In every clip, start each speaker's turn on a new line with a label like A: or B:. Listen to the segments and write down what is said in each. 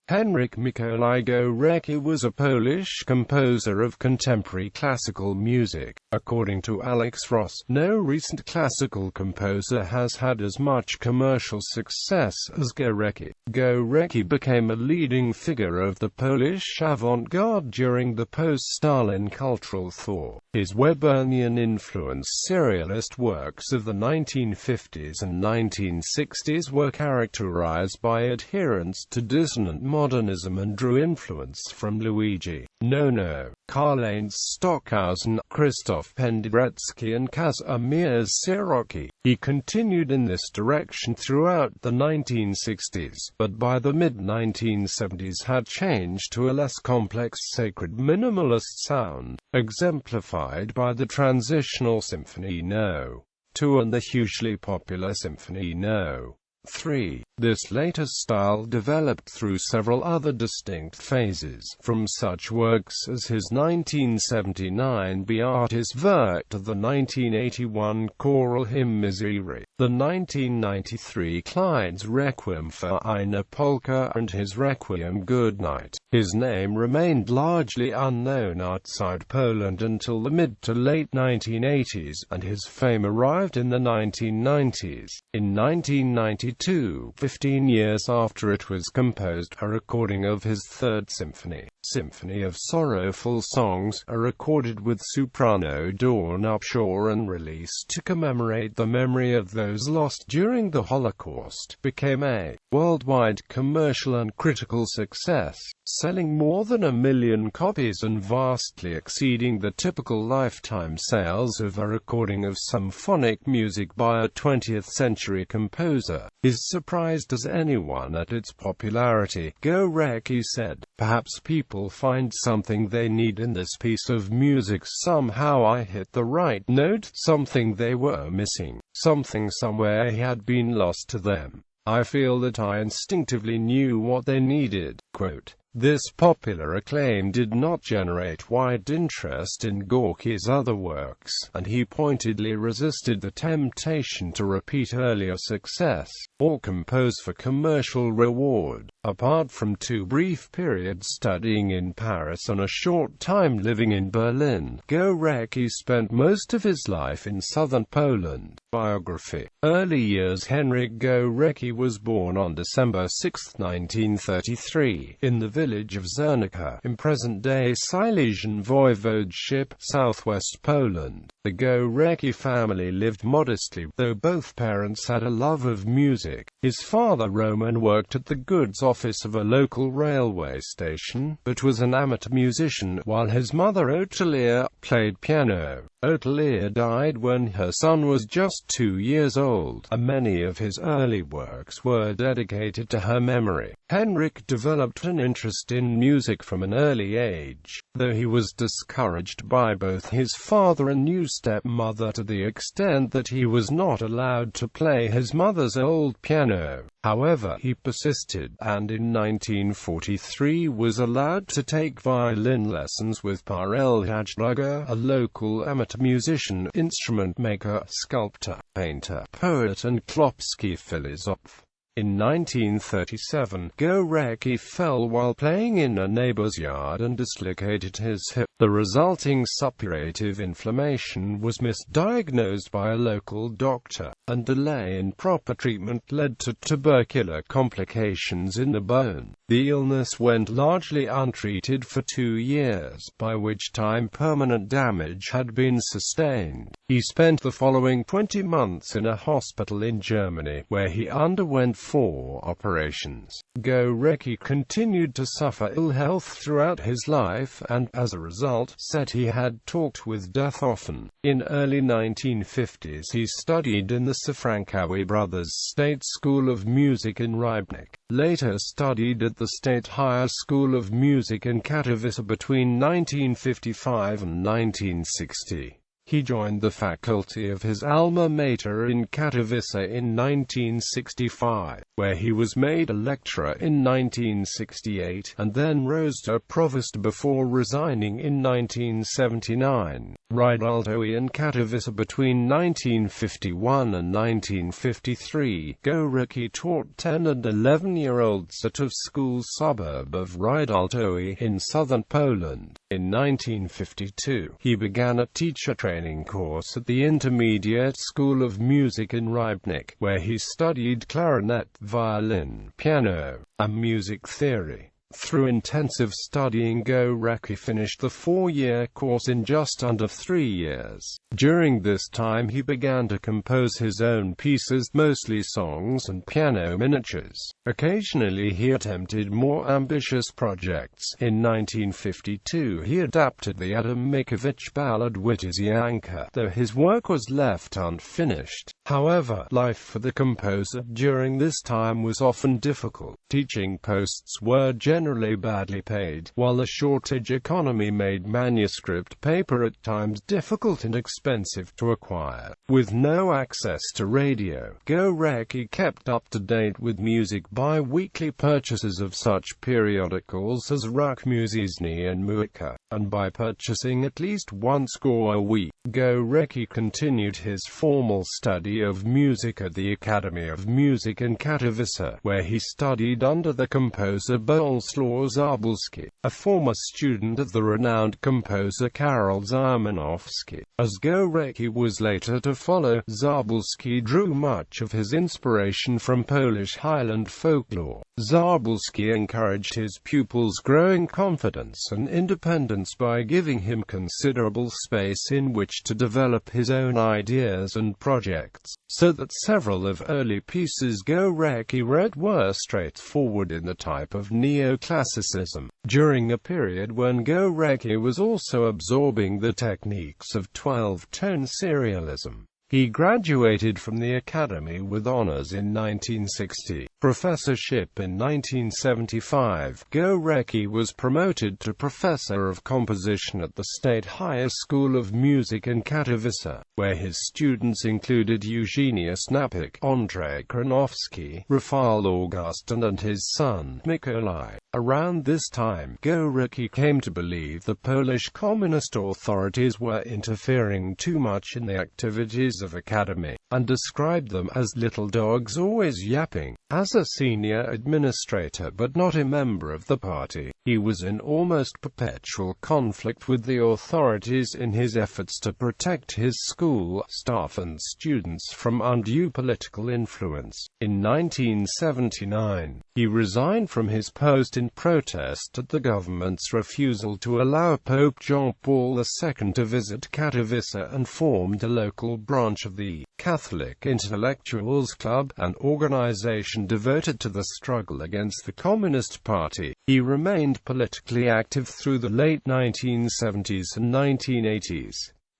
A: Henryk Mikołaj Górecki was a Polish composer of contemporary classical music. According to Alex Ross, no recent classical composer has had as much commercial success as Górecki. Górecki became a leading figure of the Polish avant-garde during the post-Stalin cultural thaw. His Webernian-influenced serialist works of the 1950s and 1960s were characterized by adherence to dissonant modernism and drew influence from Luigi Nono, Karlheinz Stockhausen, Krzysztof Penderecki and Kazimierz Serocki. He continued in this direction throughout the 1960s, but by the mid-1970s had changed to a less complex sacred minimalist sound, exemplified by the transitional Symphony No. 2 and the hugely popular Symphony No. 3. This later style developed through several other distinct phases, from such works as his 1979 Beatus Werk to the 1981 choral hymn Misery, the 1993 Klein's Requiem for eine Polka and his Requiem Goodnight. His name remained largely unknown outside Poland until the mid to late 1980s, and his fame arrived in the 1990s. In 1992, 15 years after it was composed, a recording of his Third Symphony, Symphony of Sorrowful Songs, recorded with soprano Dawn Upshaw and released to commemorate the memory of those lost during the Holocaust, became a worldwide commercial and critical success, selling more than 1 million copies and vastly exceeding the typical lifetime sales of a recording of symphonic music by a 20th-century composer. Is surprised as anyone at its popularity, Górecki said. Perhaps people find something they need in this piece of music. Somehow I hit the right note, something they were missing, something somewhere had been lost to them. I feel that I instinctively knew what they needed. Quote, this popular acclaim did not generate wide interest in Górecki's other works, and he pointedly resisted the temptation to repeat earlier success, or compose for commercial reward. Apart from 2 brief periods studying in Paris and a short time living in Berlin, Górecki spent most of his life in southern Poland. Biography. Early years. Henryk Górecki was born on December 6, 1933, in the village of Czernica, in present-day Silesian Voivodeship, southwest Poland. The Górecki family lived modestly, though both parents had a love of music. His father Roman worked at the goods office of a local railway station, but was an amateur musician, while his mother Otelia played piano. Otelia died when her son was just 2 years old, and many of his early works were dedicated to her memory. Henryk developed an interest in music from an early age, though he was discouraged by both his father and new stepmother to the extent that he was not allowed to play his mother's old piano. However, he persisted, and in 1943 was allowed to take violin lessons with Parel Hajluga, a local amateur musician, instrument maker, sculptor, painter, poet and Klopski philosoph. In 1937, Górecki fell while playing in a neighbor's yard and dislocated his hip. The resulting suppurative inflammation was misdiagnosed by a local doctor, and delay in proper treatment led to tubercular complications in the bone. The illness went largely untreated for 2 years, by which time permanent damage had been sustained. He spent the following 20 months in a hospital in Germany, where he underwent 4 operations. Górecki continued to suffer ill health throughout his life and, as a result, said he had talked with death often. In early 1950s he studied in the Safrankowy Brothers State School of Music in Rybnik. Later studied at the State Higher School of Music in Katowice between 1955 and 1960. He joined the faculty of his alma mater in Katowice in 1965, where he was made a lecturer in 1968, and then rose to provost before resigning in 1979. Riedalto in Katowice between 1951 and 1953. Górecki taught 10 and 11-year-olds at a school suburb of Riedalto in southern Poland. In 1952, he began a teacher training course at the Intermediate School of Music in Rybnik, where he studied clarinet, violin, piano, and music theory. Through intensive studying, Górecki finished the 4-year course in just under 3 years. During this time he began to compose his own pieces, mostly songs and piano miniatures. Occasionally he attempted more ambitious projects. In 1952 he adapted the Adam Mickiewicz ballad Witysyanka, though his work was left unfinished. However, life for the composer during this time was often difficult. Teaching posts were generally badly paid, while the shortage economy made manuscript paper at times difficult and expensive to acquire. With no access to radio, Górecki kept up to date with music by weekly purchases of such periodicals as Ruch Muzyczny and Muzyka, and by purchasing at least one score a week. Górecki continued his formal study of music at the Academy of Music in Katowice, where he studied under the composer Bolesław Zabłocki, a former student of the renowned composer Karol Szymanowski. As Górecki was later to follow, Zabłocki drew much of his inspiration from Polish Highland folklore. Zabłocki encouraged his pupils' growing confidence and independence by giving him considerable space in which to develop his own ideas and projects, so that several of early pieces Górecki wrote were straightforward in the type of neoclassicism. During a period when Górecki was also absorbing the techniques of 12-tone serialism, he graduated from the Academy with honors in 1960. Professorship in 1975. Górecki was promoted to Professor of Composition at the State Higher School of Music in Katowice, where his students included Eugeniusz Napik, Andrzej Kranowski, Rafał Augustin and his son, Mikołaj. Around this time, Górecki came to believe the Polish communist authorities were interfering too much in the activities of Academy, and described them as little dogs always yapping. As a senior administrator but not a member of the party, he was in almost perpetual conflict with the authorities in his efforts to protect his school, staff and students from undue political influence. In 1979, he resigned from his post in protest at the government's refusal to allow Pope John Paul II to visit Katowice, and formed a local branch of the Catholic Intellectuals Club, an organization devoted to the struggle against the Communist Party. He remained politically active through the late 1970s and 1980s.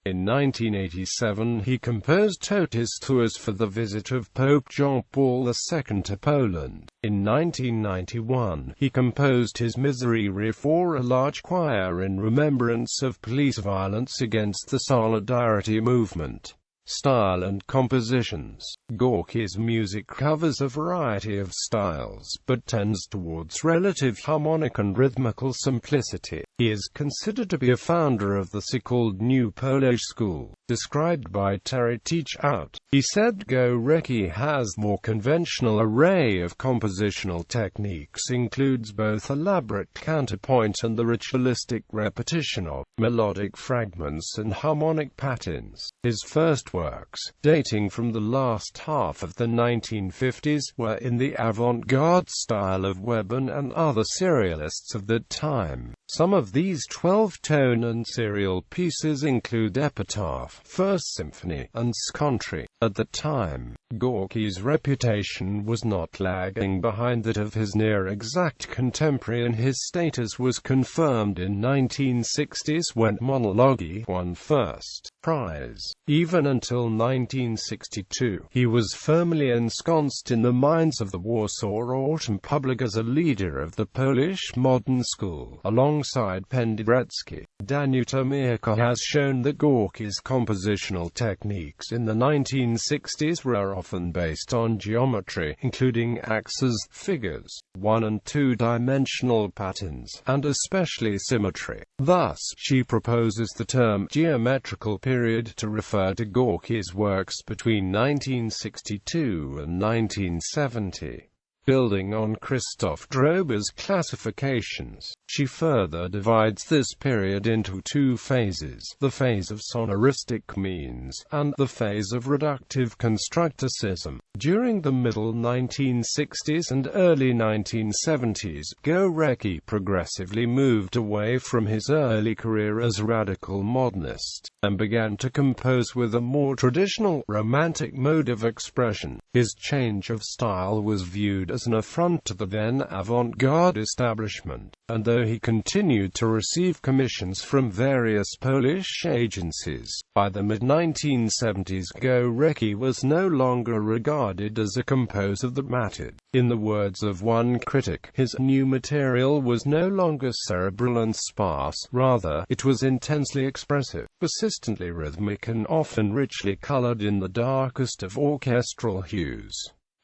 A: In 1987 he composed Totis Tuas for the visit of Pope John Paul II to Poland. In 1991 he composed his Miserere for a large choir in remembrance of police violence against the Solidarity movement. Style and compositions. Górecki's music covers a variety of styles, but tends towards relative harmonic and rhythmical simplicity. He is considered to be a founder of the so-called New Polish School, described by Terry Teach Out. He said Górecki has more conventional array of compositional techniques, includes both elaborate counterpoint and the ritualistic repetition of melodic fragments and harmonic patterns. His first works, dating from the last half of the 1950s, were in the avant-garde style of Webern and other serialists of that time. Some of these 12-tone and serial pieces include Epitaph, First Symphony, and Scontri. At the time, Górecki's reputation was not lagging behind that of his near-exact contemporary, and his status was confirmed in 1960s when Monologi won first prize. Even until until 1962. He was firmly ensconced in the minds of the Warsaw Autumn public as a leader of the Polish modern school. Alongside Penderecki, Danuta Mieszko has shown that Górecki's compositional techniques in the 1960s were often based on geometry, including axes, figures, one- and two-dimensional patterns, and especially symmetry. Thus, she proposes the term geometrical period to refer to Górecki's works between 1962 and 1970. Building on Krzysztof Drober's classifications, she further divides this period into two phases: the phase of sonoristic means, and the phase of reductive constructicism. During the middle 1960s and early 1970s, Górecki progressively moved away from his early career as radical modernist, and began to compose with a more traditional, romantic mode of expression. His change of style was viewed as an affront to the then avant-garde establishment, and though he continued to receive commissions from various Polish agencies, by the mid-1970s Górecki was no longer regarded as a composer that mattered. In the words of one critic, his new material was no longer cerebral and sparse, rather, it was intensely expressive, persistently rhythmic and often richly colored in the darkest of orchestral hues.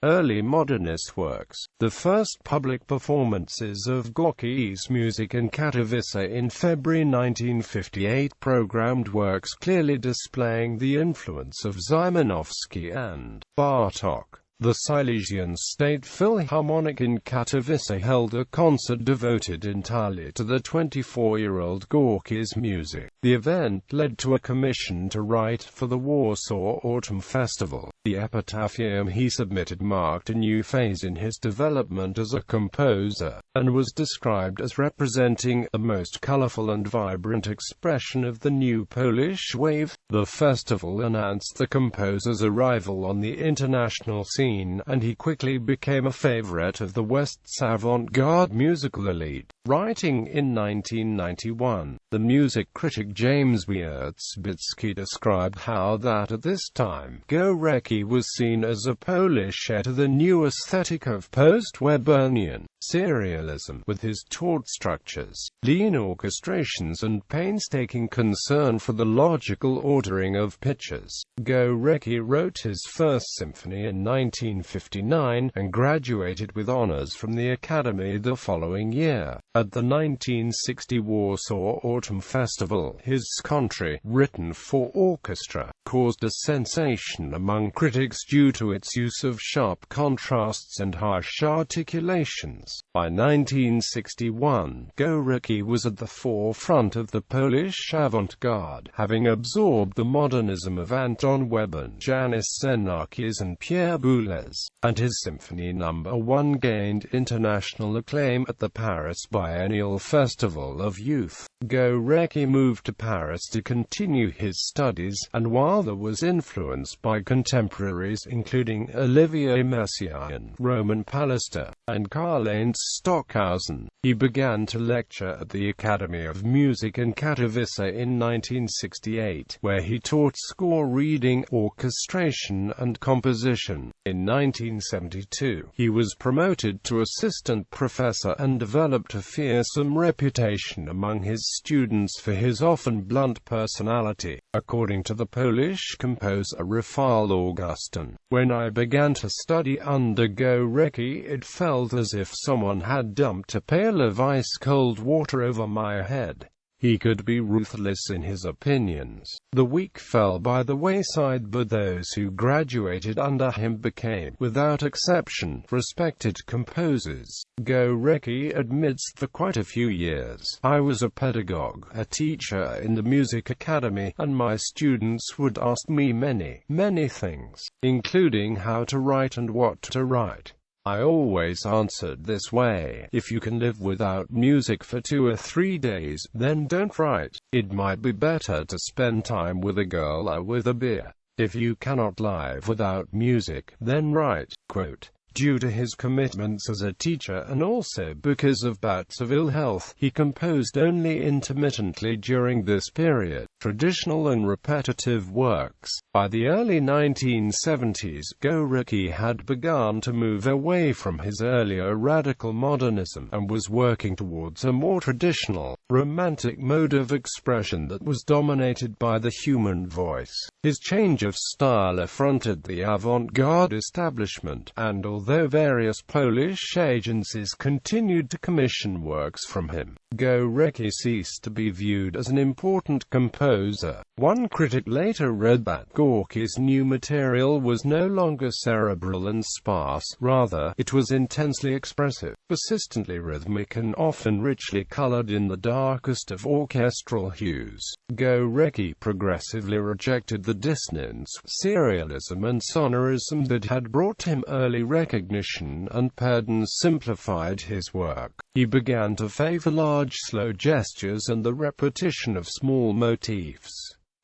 A: Early modernist works. The first public performances of Górecki's music in Katowice in February 1958 programmed works clearly displaying the influence of Szymanowski and Bartók. The Silesian State Philharmonic in Katowice held a concert devoted entirely to the 24-year-old Górecki's music. The event led to a commission to write for the Warsaw Autumn Festival. The epitaphium he submitted marked a new phase in his development as a composer, and was described as representing the most colorful and vibrant expression of the new Polish wave. The festival announced the composer's arrival on the international scene, and he quickly became a favorite of the West's avant-garde musical elite. Writing in 1991, the music critic James Wierzbicki described how that at this time, Górecki was seen as a Polish heir to the new aesthetic of post-Webernian serialism, with his taut structures, lean orchestrations and painstaking concern for the logical ordering of pitches. Górecki wrote his first symphony in 1959, and graduated with honors from the Academy the following year. At the 1960 Warsaw Autumn Festival, his Country, written for orchestra, caused a sensation among critics due to its use of sharp contrasts and harsh articulations. By 1961, Górecki was at the forefront of the Polish avant-garde, having absorbed the modernism of Anton Webern, Janusz Serocki and Pierre Boulez, and his Symphony No. 1 gained international acclaim at the Paris Biennial Festival of Youth. Górecki moved to Paris to continue his studies, and while there was influence by contemporaries including Olivier Messiaen, Roman Pallister, and Karlheinz Stockhausen, he began to lecture at the Academy of Music in Katowice in 1968, where he taught score reading, orchestration, and composition. In 1972, he was promoted to assistant professor and developed a fearsome reputation among his students for his often blunt personality. According to the Polish composer Rafał Augustin, "When I began to study under Górecki, it felt as if someone had dumped a pail of ice-cold water over my head. He could be ruthless in his opinions. The weak fell by the wayside, but those who graduated under him became, without exception, respected composers." Górecki admits for quite a few years, "I was a pedagogue, a teacher in the music academy, and my students would ask me many things, including how to write and what to write. I always answered this way: if you can live without music for 2 or 3 days, then don't write. It might be better to spend time with a girl or with a beer. If you cannot live without music, then write." Quote, Due to his commitments as a teacher and also because of bouts of ill health, he composed only intermittently during this period, traditional and repetitive works. By the early 1970s, Górecki had begun to move away from his earlier radical modernism, and was working towards a more traditional, romantic mode of expression that was dominated by the human voice. His change of style affronted the avant-garde establishment, and although various Polish agencies continued to commission works from him, Górecki ceased to be viewed as an important composer. One critic later read that Górecki's new material was no longer cerebral and sparse, rather, it was intensely expressive, persistently rhythmic and often richly colored in the darkest of orchestral hues. Górecki progressively rejected the dissonance, serialism and sonorism that had brought him early recognition and pared and simplified his work. He began to favor large slow gestures and the repetition of small motifs.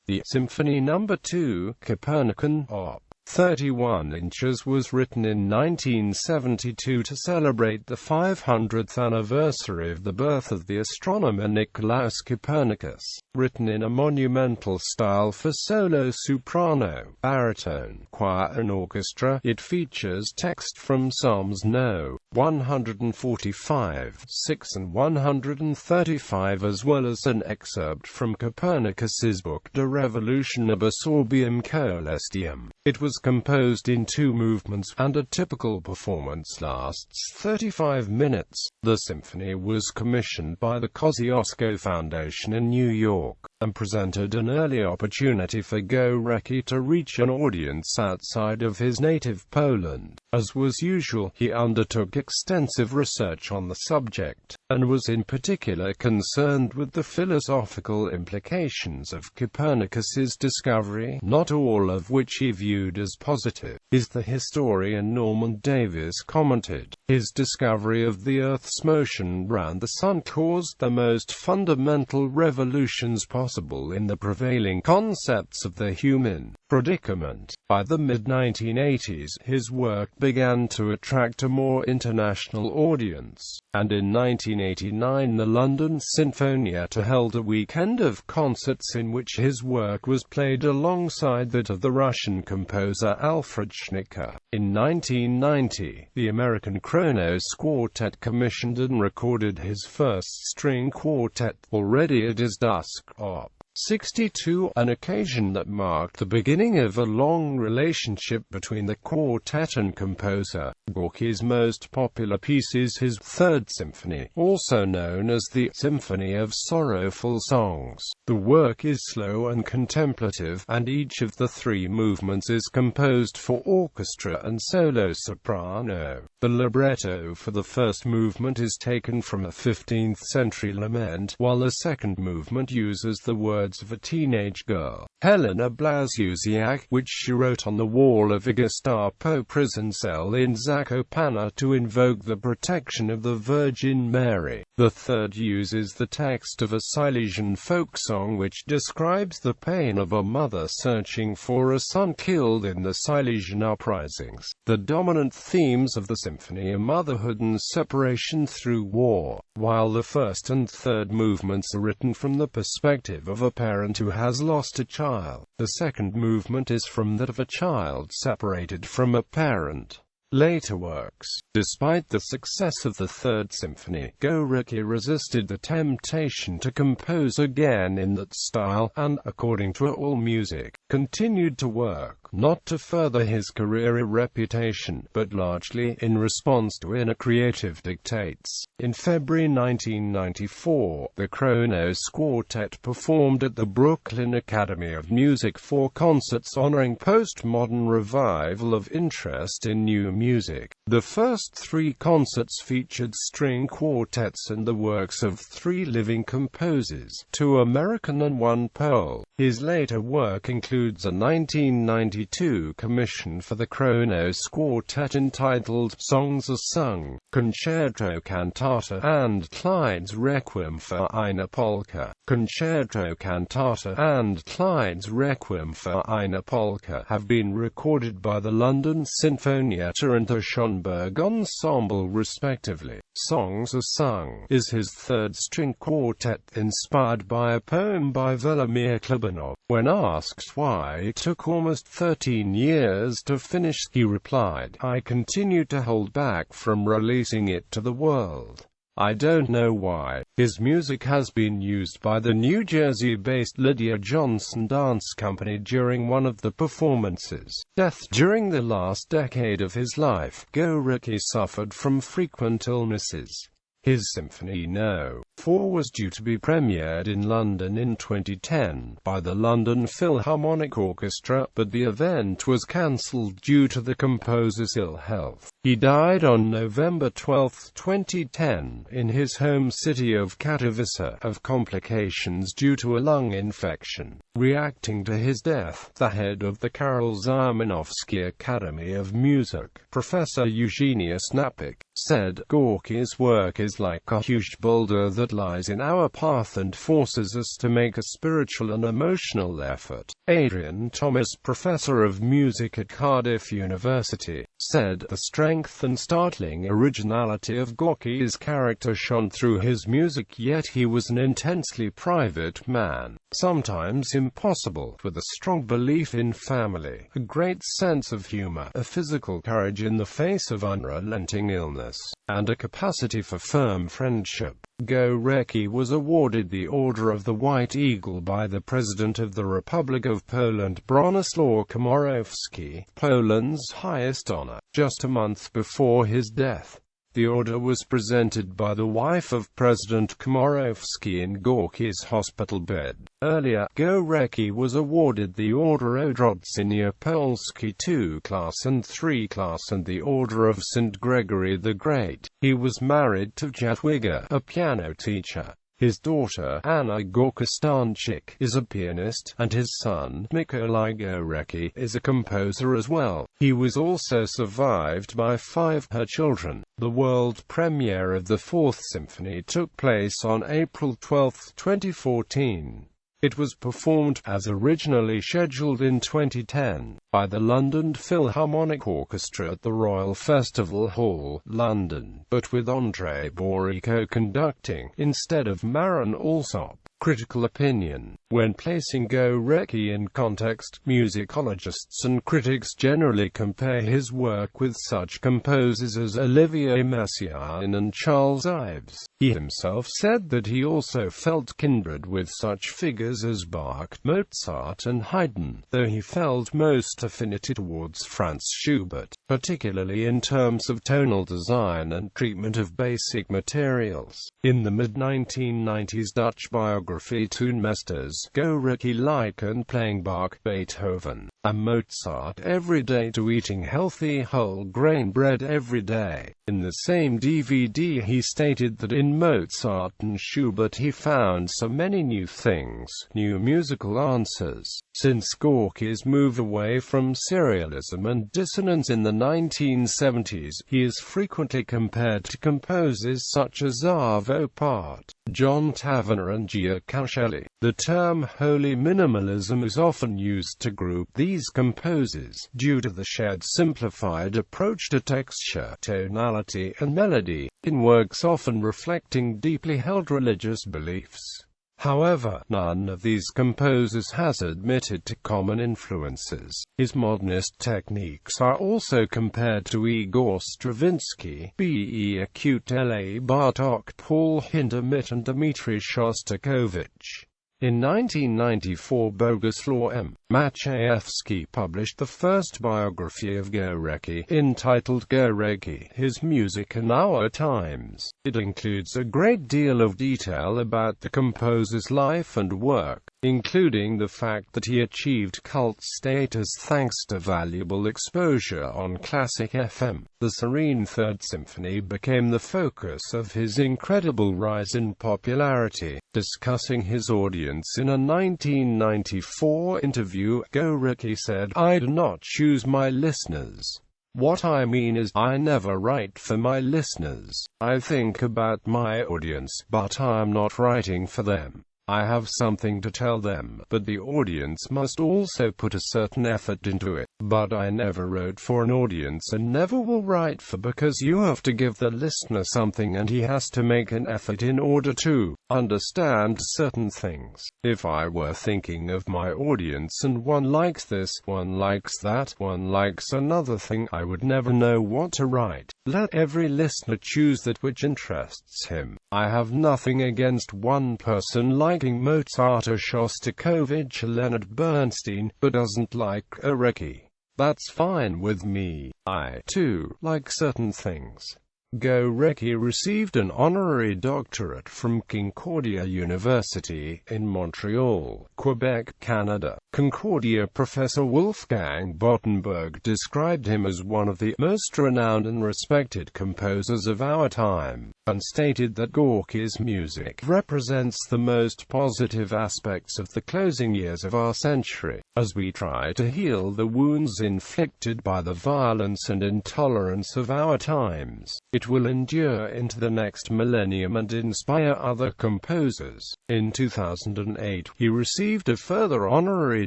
A: The Symphony No. 2, Copernican, Op. 31 inches was written in 1972 to celebrate the 500th anniversary of the birth of the astronomer Nicolaus Copernicus. Written in a monumental style for solo soprano, baritone, choir and orchestra, it features text from Psalms No. 145, 6 and 135 as well as an excerpt from Copernicus's book De Revolutionibus Orbium Coelestium. It was composed in 2 movements, and a typical performance lasts 35 minutes. The symphony was commissioned by the Kosciuszko Foundation in New York, and presented an early opportunity for Górecki to reach an audience outside of his native Poland. As was usual, he undertook extensive research on the subject, and was in particular concerned with the philosophical implications of Copernicus's discovery, not all of which he viewed as positive. As the historian Norman Davies commented, his discovery of the Earth's motion round the Sun caused the most fundamental revolutions possible in the prevailing concepts of the human predicament. By the mid-1980s, his work began to attract a more international audience, and in 1989 the London Sinfonietta held a weekend of concerts in which his work was played alongside that of the Russian composer Alfred Schnittke. In 1990, the American Kronos Quartet commissioned and recorded his first string quartet, Already It Is Dusk, Op. 62, an occasion that marked the beginning of a long relationship between the quartet and composer. Górecki's most popular piece is his Third Symphony, also known as the Symphony of Sorrowful Songs. The work is slow and contemplative, and each of the 3 movements is composed for orchestra and solo soprano. The libretto for the first movement is taken from a 15th-century lament, while the second movement uses the words of a teenage girl, Helena Blasiusiak, which she wrote on the wall of a Gestapo prison cell in Zakopane to invoke the protection of the Virgin Mary. The third uses the text of a Silesian folk song which describes the pain of a mother searching for a son killed in the Silesian uprisings. The dominant themes of the symphony are motherhood and separation through war, while the first and third movements are written from the perspective of a parent who has lost a child. The second movement is from that of a child separated from a parent. Later works. Despite the success of the Third Symphony, Górecki resisted the temptation to compose again in that style, and, according to AllMusic, continued to work, not to further his career or reputation, but largely in response to inner creative dictates. In February 1994, the Kronos Quartet performed at the Brooklyn Academy of Music 4 concerts honoring postmodern revival of interest in new music. The first 3 concerts featured string quartets and the works of 3 living composers, 2 American and 1 Pole. His later work includes a 1990 1922 commission for the Kronos Quartet entitled Songs Are Sung, Concerto Cantata and Clyde's Requiem for eine Polka. Concerto Cantata and Clyde's Requiem for eine Polka have been recorded by the London Sinfonietta and the Schönberg Ensemble respectively. Songs Are Sung is his third-string quartet inspired by a poem by Velimir Klebanov. When asked why it took almost 13 years to finish, he replied, "I continued to hold back from releasing it to the world. I don't know why." His music has been used by the New Jersey-based Lydia Johnson Dance Company during one of the performances. Death. During the last decade of his life, Górecki suffered from frequent illnesses. His Symphony No. 4 was due to be premiered in London in 2010 by the London Philharmonic Orchestra, but the event was cancelled due to the composer's ill health. He died on November 12, 2010, in his home city of Katowice, of complications due to a lung infection. Reacting to his death, the head of the Karol Szymanowski Academy of Music, Professor Eugenius Napik, said, "Górecki's work is like a huge boulder that lies in our path and forces us to make a spiritual and emotional effort." Adrian Thomas, professor of music at Cardiff University, said, "The strength and startling originality of Górecki's character shone through his music, yet he was an intensely private man, sometimes impossible, with a strong belief in family, a great sense of humor, a physical courage in the face of unrelenting illness, and a capacity for firm friendship." Górecki was awarded the Order of the White Eagle by the President of the Republic of Poland Bronislaw Komorowski, Poland's highest honor, just a month before his death. The order was presented by the wife of President Komorowski in Górecki's hospital bed. Earlier, Górecki was awarded the Order Odrodzenia Polski II class and III class and the Order of St. Gregory the Great. He was married to Jadwiga, a piano teacher. His daughter, Anna Górecki, is a pianist, and his son, Mikołaj Górecki, is a composer as well. He was also survived by 5 her children. The world premiere of the Fourth Symphony took place on April 12, 2014. It was performed, as originally scheduled in 2010, by the London Philharmonic Orchestra at the Royal Festival Hall, London, but with Andrei Boryko conducting, instead of Marin Alsop. Critical opinion. When placing Górecki in context, musicologists and critics generally compare his work with such composers as Olivier Messiaen and Charles Ives. He himself said that he also felt kindred with such figures as Bach, Mozart and Haydn, though he felt most affinity towards Franz Schubert, particularly in terms of tonal design and treatment of basic materials. In the mid-1990s Dutch biography Toonmeesters, Górecki likened playing Bach, Beethoven, and Mozart every day to eating healthy whole-grain bread every day. In the same DVD he stated that in Mozart and Schubert he found so many new things, new musical answers. Since Górecki's move away from serialism and dissonance in the 1970s, he is frequently compared to composers such as Arvo Pärt, John Tavener and Gioacchino. The term holy minimalism is often used to group these composers, due to the shared simplified approach to texture, tonality and melody, in works often reflecting deeply held religious beliefs. However, none of these composers has admitted to common influences. His modernist techniques are also compared to Igor Stravinsky, Béla Bartók, Paul Hindemith and Dmitri Shostakovich. In 1994 Boguslaw M. Maciejewski published the first biography of Górecki, entitled Górecki, His Music in Our Times. It includes a great deal of detail about the composer's life and work, including the fact that he achieved cult status thanks to valuable exposure on Classic FM. The serene Third Symphony became the focus of his incredible rise in popularity. Discussing his audience in a 1994 interview, Górecki said, "I do not choose my listeners. What I mean is, I never write for my listeners. I think about my audience, but I'm not writing for them. I have something to tell them, but the audience must also put a certain effort into it. But I never wrote for an audience and never will write for, because you have to give the listener something and he has to make an effort in order to understand certain things. If I were thinking of my audience and one likes this, one likes that, one likes another thing, I would never know what to write. Let every listener choose that which interests him. I have nothing against one person liking Mozart or Shostakovich or Leonard Bernstein, but doesn't like Górecki. That's fine with me. I, too, like certain things." Górecki received an honorary doctorate from Concordia University in Montreal, Quebec, Canada. Concordia professor Wolfgang Bottenberg described him as one of the most renowned and respected composers of our time, and stated that Górecki's music represents the most positive aspects of the closing years of our century. As we try to heal the wounds inflicted by the violence and intolerance of our times, it will endure into the next millennium and inspire other composers. In 2008, he received a further honorary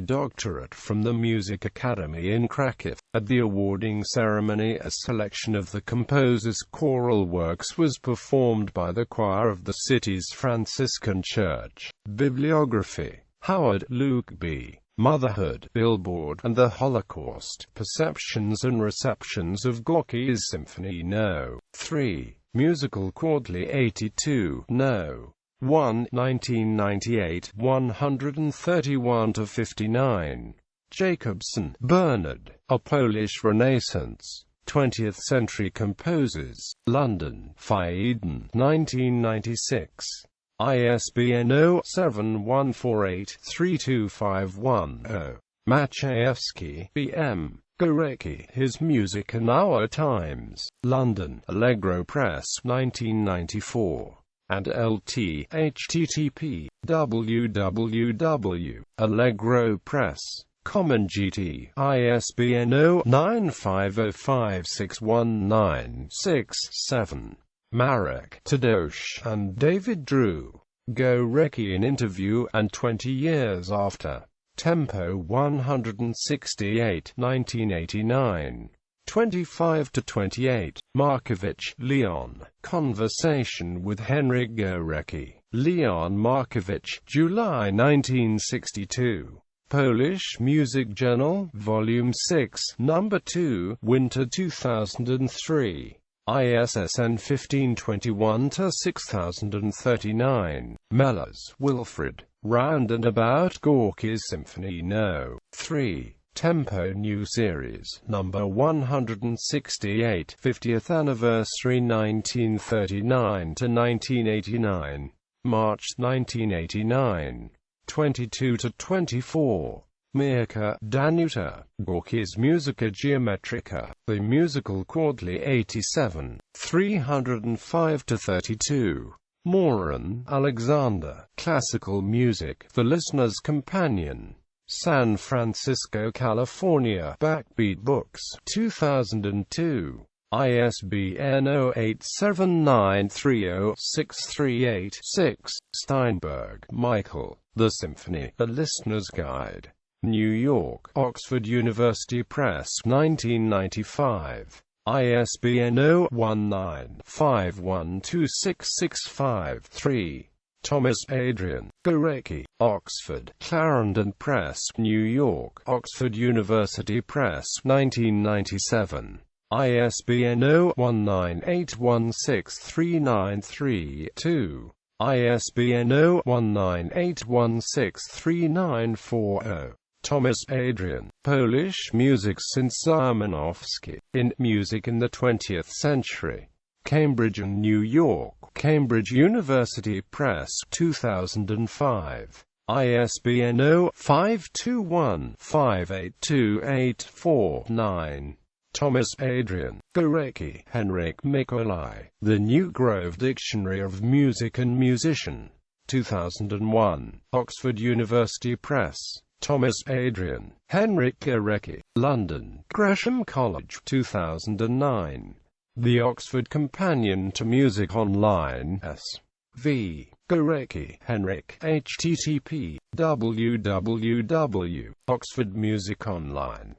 A: doctorate from the Music Academy in Krakow. At the awarding ceremony, a selection of the composer's choral works was performed by the choir of the city's Franciscan Church. Bibliography: Howard, Luke B. Motherhood, Billboard, and the Holocaust, Perceptions and Receptions of Górecki's Symphony No. 3. Musical Quarterly 82, No. 1, 1998, 131-59. Jacobson, Bernard, A Polish Renaissance. 20th Century Composers. London, Phaidon, 1996. ISBN 0-7148-32510. Maciejewski, B.M. Górecki, His Music in Our Times. London, Allegro Press, 1994. And LT, http, www.allegro.press.com. GT, ISBN 0-950561967. Marek, Tadeusz, and David Drew. Górecki in Interview and 20 Years After. Tempo 168, 1989. 25-28. Markovich, Leon. Conversation with Henryk Górecki. Leon Markovich, July 1962. Polish Music Journal, Volume 6, Number 2, Winter 2003. ISSN 1521-6039. Mellors, Wilfred. Round and About Górecki's Symphony No. 3. Tempo New Series, Number 168, 50th Anniversary 1939-1989. March 1989. 22-24. Mirka, Danuta. Górecki's Musica Geometrica. The Musical Quarterly 87. 305-32. Moran, Alexander. Classical Music, The Listener's Companion. San Francisco, California. Backbeat Books, 2002. ISBN 0879306386-6. Steinberg, Michael. The Symphony, A Listener's Guide. New York, Oxford University Press, 1995. ISBN 0-19-512665-3. Thomas Adrian. Górecki. Oxford, Clarendon Press, New York, Oxford University Press, 1997. ISBN 0-19816393-2. ISBN 0-19816394-0. Thomas Adrian. Polish Music since Szymanowski. In Music in the 20th Century. Cambridge and New York, Cambridge University Press, 2005. ISBN 0-521-58284-9. Thomas Adrian. Górecki, Henryk Mikołaj. The New Grove Dictionary of Music and Musician. 2001. Oxford University Press. Thomas Adrian. Henryk Górecki. London. Gresham College. 2009. The Oxford Companion to Music Online. S.V. Górecki. Henryk. http www.oxfordmusiconline.com.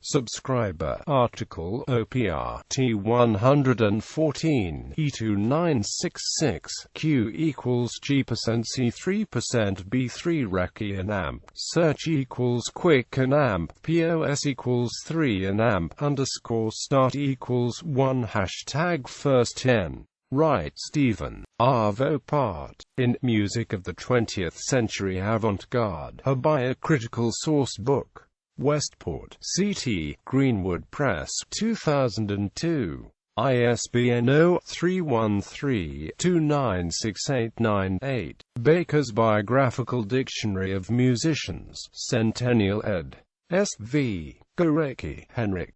A: Subscriber. Article OPR T114 E2966 Q equals G% C3% B3 Recki and amp. Search equals quick and amp. POS equals 3 and amp _ start equals 1 hashtag first 10. Wright Stephen. Arvo Part. In Music of the 20th Century Avant-Garde. A Biocritical Source Book. Westport, CT, Greenwood Press, 2002. ISBN 0-313-296898. Baker's Biographical Dictionary of Musicians, Centennial ed. S.V. Górecki, Henryk.